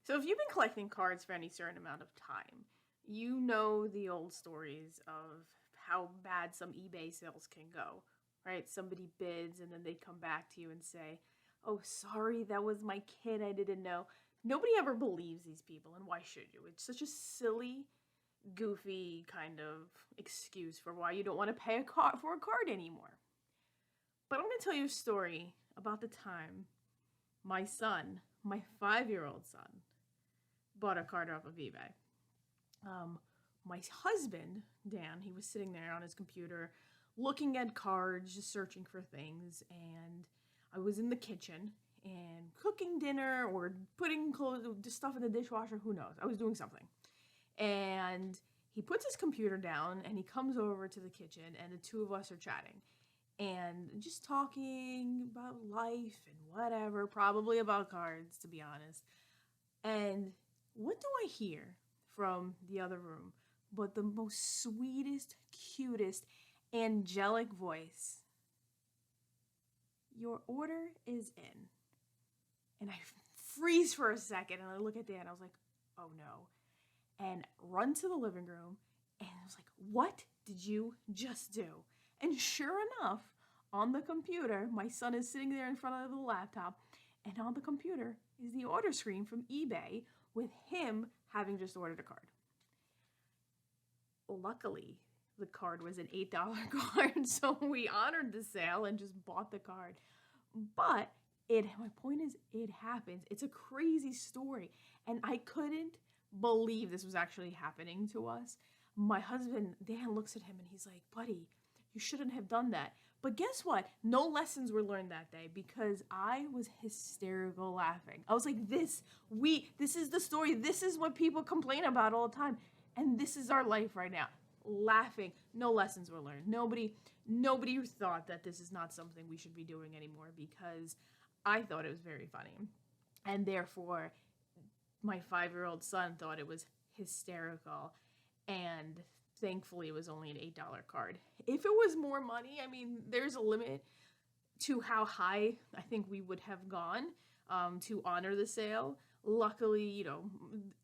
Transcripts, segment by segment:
So if you've been collecting cards for any certain amount of time, you know the old stories of how bad some eBay sales can go, right? Somebody bids and then they come back to you and say, "Oh, sorry, that was my kid. I didn't know." Nobody ever believes these people, and why should you? It's such a silly, goofy kind of excuse for why you don't want to pay for a card anymore. But I'm going to tell you a story about the time my son, my 5-year-old son, bought a card off of eBay. Um, my husband, Dan, he was sitting there on his computer looking at cards, just searching for things. And I was in the kitchen and cooking dinner or putting clothes, stuff in the dishwasher, who knows. I was doing something. And he puts his computer down and he comes over to the kitchen and the two of us are chatting and just talking about life and whatever, probably about cards, to be honest. And what do I hear from the other room but the most sweetest, cutest, angelic voice? "Your order is in." And I freeze for a second and I look at Dan. I was like, oh no. And run to the living room and I was like, what did you just do? And sure enough, on the computer, my son is sitting there in front of the laptop, and on the computer is the order screen from eBay with him having just ordered a card. Luckily, the card was an $8 card, so we honored the sale and just bought the card. But my point is, it happens. It's a crazy story, and I couldn't believe this was actually happening to us. My husband, Dan, looks at him and he's like, "Buddy, you shouldn't have done that." But guess what? No lessons were learned that day because I was hysterical laughing. I was like, this is the story. This is what people complain about all the time. And this is our life right now. Laughing. No lessons were learned. Nobody thought that this is not something we should be doing anymore because I thought it was very funny. And therefore, my 5-year-old son thought it was hysterical. And thankfully, it was only an $8 card. If it was more money, I mean, there's a limit to how high I think we would have gone to honor the sale. Luckily,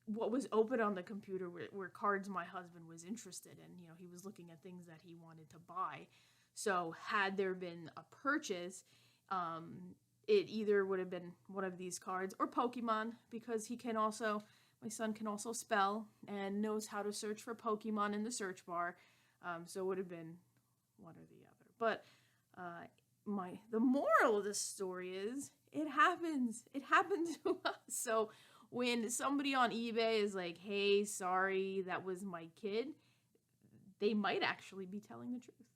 what was open on the computer were cards my husband was interested in. He was looking at things that he wanted to buy. So had there been a purchase, it either would have been one of these cards or Pokemon, because my son can also spell and knows how to search for Pokemon in the search bar. So it would have been one or the other. But the moral of this story is it happens. It happened to us. So when somebody on eBay is like, "Hey, sorry, that was my kid," they might actually be telling the truth.